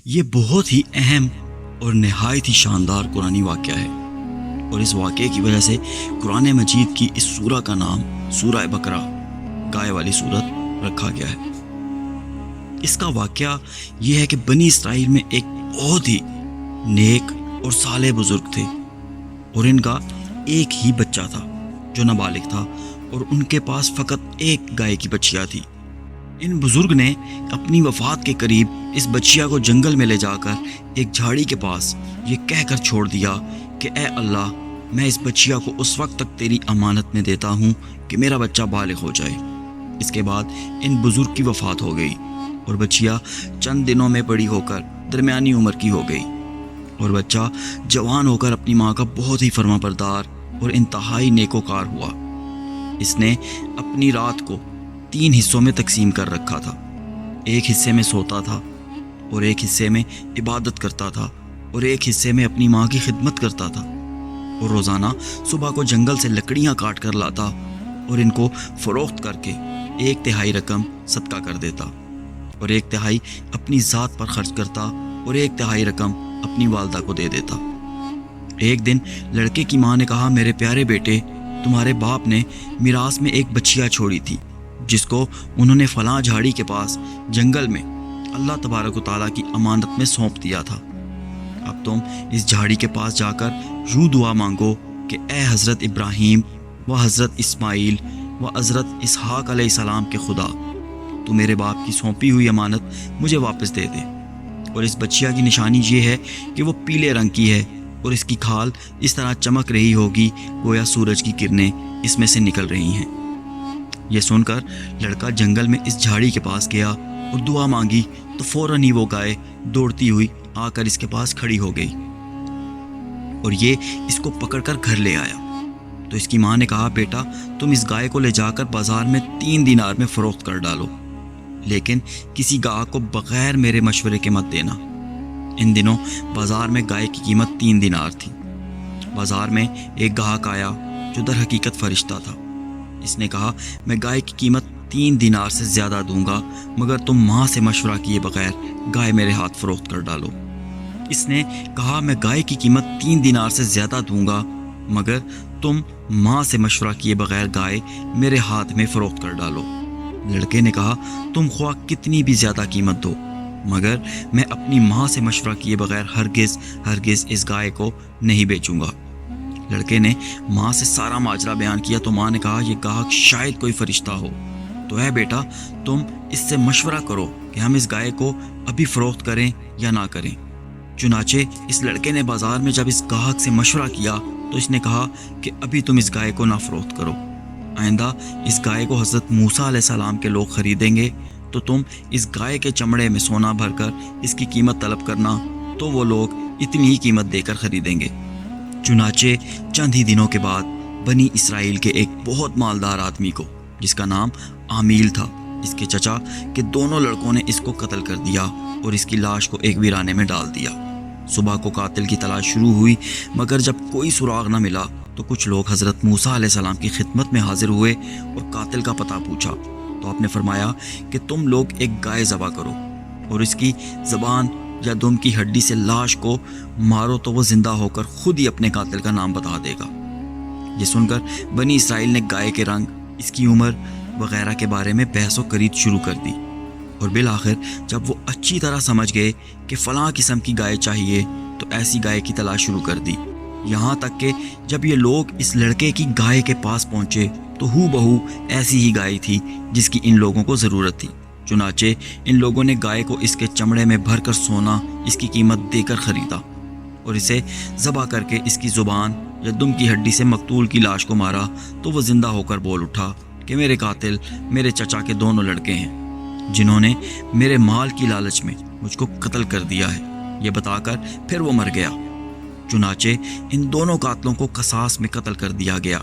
یہ بہت ہی اہم اور نہایت ہی شاندار قرآنی واقعہ ہے، اور اس واقعے کی وجہ سے قرآن مجید کی اس سورہ کا نام سورہ بقرہ، گائے والی سورت رکھا گیا ہے۔ اس کا واقعہ یہ ہے کہ بنی اسرائیل میں ایک بہت ہی نیک اور صالح بزرگ تھے، اور ان کا ایک ہی بچہ تھا جو نابالغ تھا، اور ان کے پاس فقط ایک گائے کی بچیا تھی۔ ان بزرگ نے اپنی وفات کے قریب اس بچیا کو جنگل میں لے جا کر ایک جھاڑی کے پاس یہ کہہ کر چھوڑ دیا کہ اے اللہ، میں اس بچیا کو اس وقت تک تیری امانت میں دیتا ہوں کہ میرا بچہ بالغ ہو جائے۔ اس کے بعد ان بزرگ کی وفات ہو گئی، اور بچیا چند دنوں میں بڑی ہو کر درمیانی عمر کی ہو گئی، اور بچہ جوان ہو کر اپنی ماں کا بہت ہی فرما بردار اور انتہائی نیکوکار ہوا۔ اس نے اپنی رات کو 3 حصوں میں تقسیم کر رکھا تھا۔ ایک حصے میں سوتا تھا، اور ایک حصے میں عبادت کرتا تھا، اور ایک حصے میں اپنی ماں کی خدمت کرتا تھا، اور روزانہ صبح کو جنگل سے لکڑیاں کاٹ کر لاتا اور ان کو فروخت کر کے 1/3 رقم صدقہ کر دیتا، اور 1/3 اپنی ذات پر خرچ کرتا، اور 1/3 رقم اپنی والدہ کو دے دیتا۔ ایک دن لڑکے کی ماں نے کہا، میرے پیارے بیٹے، تمہارے باپ نے میراث میں ایک بچیا چھوڑی تھی جس کو انہوں نے فلاں جھاڑی کے پاس جنگل میں اللہ تبارک و تعالیٰ کی امانت میں سونپ دیا تھا۔ اب تم اس جھاڑی کے پاس جا کر یوں دعا مانگو کہ اے حضرت ابراہیم و حضرت اسماعیل و حضرت اسحاق علیہ السلام کے خدا، تو میرے باپ کی سونپی ہوئی امانت مجھے واپس دے دے۔ اور اس بچیا کی نشانی یہ ہے کہ وہ پیلے رنگ کی ہے، اور اس کی کھال اس طرح چمک رہی ہوگی گویا سورج کی کرنیں اس میں سے نکل رہی ہیں۔ یہ سن کر لڑکا جنگل میں اس جھاڑی کے پاس گیا اور دعا مانگی تو فوراً ہی وہ گائے دوڑتی ہوئی آ کر اس کے پاس کھڑی ہو گئی، اور یہ اس کو پکڑ کر گھر لے آیا۔ تو اس کی ماں نے کہا، بیٹا، تم اس گائے کو لے جا کر بازار میں 3 دینار میں فروخت کر ڈالو، لیکن کسی گاہک کو بغیر میرے مشورے کے مت دینا۔ ان دنوں بازار میں گائے کی قیمت 3 دینار تھی۔ بازار میں ایک گاہک آیا جو در حقیقت فرشتہ تھا۔ اس نے کہا، میں گائے کی قیمت 3 دینار سے زیادہ دوں گا، مگر تم ماں سے مشورہ کیے بغیر گائے میرے ہاتھ فروخت کر ڈالو۔ اس نے کہا، میں گائے کی قیمت 3 دینار سے زیادہ دوں گا، مگر تم ماں سے مشورہ کیے بغیر گائے میرے ہاتھ میں فروخت کر ڈالو۔ لڑکے نے کہا، تم خواہ کتنی بھی زیادہ قیمت دو، مگر میں اپنی ماں سے مشورہ کیے بغیر ہرگز اس گائے کو نہیں بیچوں گا۔ لڑکے نے ماں سے سارا ماجرا بیان کیا تو ماں نے کہا، یہ گاہک شاید کوئی فرشتہ ہو، تو اے بیٹا، تم اس سے مشورہ کرو کہ ہم اس گائے کو ابھی فروخت کریں یا نہ کریں۔ چنانچہ اس لڑکے نے بازار میں جب اس گاہک سے مشورہ کیا تو اس نے کہا کہ ابھی تم اس گائے کو نہ فروخت کرو، آئندہ اس گائے کو حضرت موسیٰ علیہ السلام کے لوگ خریدیں گے تو تم اس گائے کے چمڑے میں سونا بھر کر اس کی قیمت طلب کرنا، تو وہ لوگ اتنی ہی قیمت دے کر خریدیں گے۔ چنانچہ چند ہی دنوں کے بعد بنی اسرائیل کے ایک بہت مالدار آدمی کو، جس کا نام عامیل تھا، اس کے چچا کے دونوں لڑکوں نے اس کو قتل کر دیا اور اس کی لاش کو ایک ویرانے میں ڈال دیا۔ صبح کو قاتل کی تلاش شروع ہوئی، مگر جب کوئی سراغ نہ ملا تو کچھ لوگ حضرت موسیٰ علیہ السلام کی خدمت میں حاضر ہوئے اور قاتل کا پتہ پوچھا تو آپ نے فرمایا کہ تم لوگ ایک گائے ذبح کرو اور اس کی زبان یا دم کی ہڈی سے لاش کو مارو تو وہ زندہ ہو کر خود ہی اپنے قاتل کا نام بتا دے گا۔ یہ سن کر بنی اسرائیل نے گائے کے رنگ، اس کی عمر وغیرہ کے بارے میں بحث و کرید شروع کر دی، اور بالآخر جب وہ اچھی طرح سمجھ گئے کہ فلاں قسم کی گائے چاہیے تو ایسی گائے کی تلاش شروع کر دی، یہاں تک کہ جب یہ لوگ اس لڑکے کی گائے کے پاس پہنچے تو ہو بہو ایسی ہی گائے تھی جس کی ان لوگوں کو ضرورت تھی۔ چنانچہ ان لوگوں نے گائے کو اس کے چمڑے میں بھر کر سونا اس کی قیمت دے کر خریدا، اور اسے ذبح کر کے اس کی زبان یا دم کی ہڈی سے مقتول کی لاش کو مارا تو وہ زندہ ہو کر بول اٹھا کہ میرے قاتل میرے چچا کے دونوں لڑکے ہیں، جنہوں نے میرے مال کی لالچ میں مجھ کو قتل کر دیا ہے۔ یہ بتا کر پھر وہ مر گیا۔ چنانچہ ان دونوں قاتلوں کو قصاص میں قتل کر دیا گیا،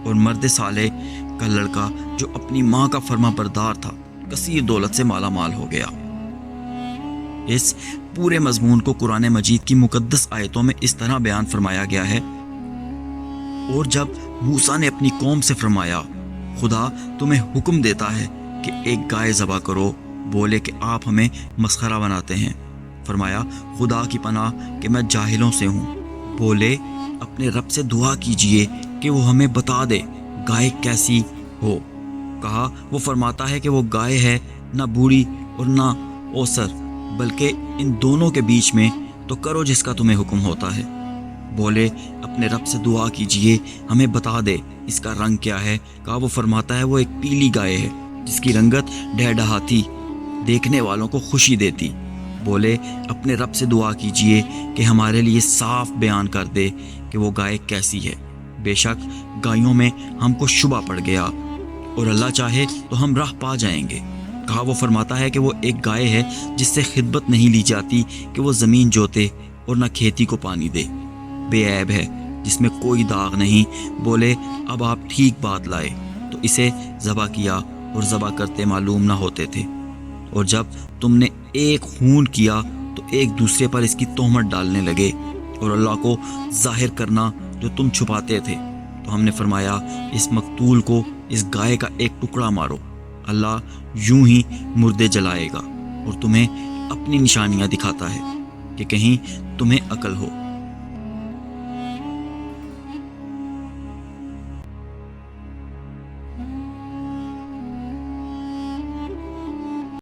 اور مرد صالح کا لڑکا جو اپنی ماں کا فرما بردار تھا کثیر دولت سے مالا مال ہو گیا۔ اس پورے مضمون کو قرآن مجید کی مقدس آیتوں میں اس طرح بیان فرمایا گیا ہے، اور جب موسیٰ نے اپنی قوم سے فرمایا، خدا تمہیں حکم دیتا ہے کہ ایک گائے ذبح کرو، بولے کہ آپ ہمیں مسخرہ بناتے ہیں، فرمایا خدا کی پناہ کہ میں جاہلوں سے ہوں۔ بولے اپنے رب سے دعا کیجئے کہ وہ ہمیں بتا دے گائے کیسی ہو۔ کہا وہ فرماتا ہے کہ وہ گائے ہے نہ بوڑھی اور نہ اوسر بلکہ ان دونوں کے بیچ میں، تو کرو جس کا تمہیں حکم ہوتا ہے۔ بولے اپنے رب سے دعا کیجئے ہمیں بتا دے اس کا رنگ کیا ہے۔ کہا وہ فرماتا ہے وہ ایک پیلی گائے ہے جس کی رنگت ڈھہڈھاتی، دیکھنے والوں کو خوشی دیتی۔ بولے اپنے رب سے دعا کیجئے کہ ہمارے لیے صاف بیان کر دے کہ وہ گائے کیسی ہے۔ بے شک گائیوں میں ہم کو شبہ پڑ گیا، اور اللہ چاہے تو ہم راہ پا جائیں گے۔ کہا وہ فرماتا ہے کہ وہ ایک گائے ہے جس سے خدمت نہیں لی جاتی کہ وہ زمین جوتے اور نہ کھیتی کو پانی دے، بے عیب ہے جس میں کوئی داغ نہیں۔ بولے اب آپ ٹھیک بات لائے تو اسے ذبح کیا، اور ذبح کرتے معلوم نہ ہوتے تھے، اور جب تم نے ایک خون کیا تو ایک دوسرے پر اس کی تہمت ڈالنے لگے اور اللہ کو ظاہر کرنا جو تم چھپاتے تھے۔ تو ہم نے فرمایا اس مقتول کو اس گائے کا ایک ٹکڑا مارو، اللہ یوں ہی مردے جلائے گا اور تمہیں اپنی نشانیاں دکھاتا ہے کہ کہیں تمہیں عقل ہو۔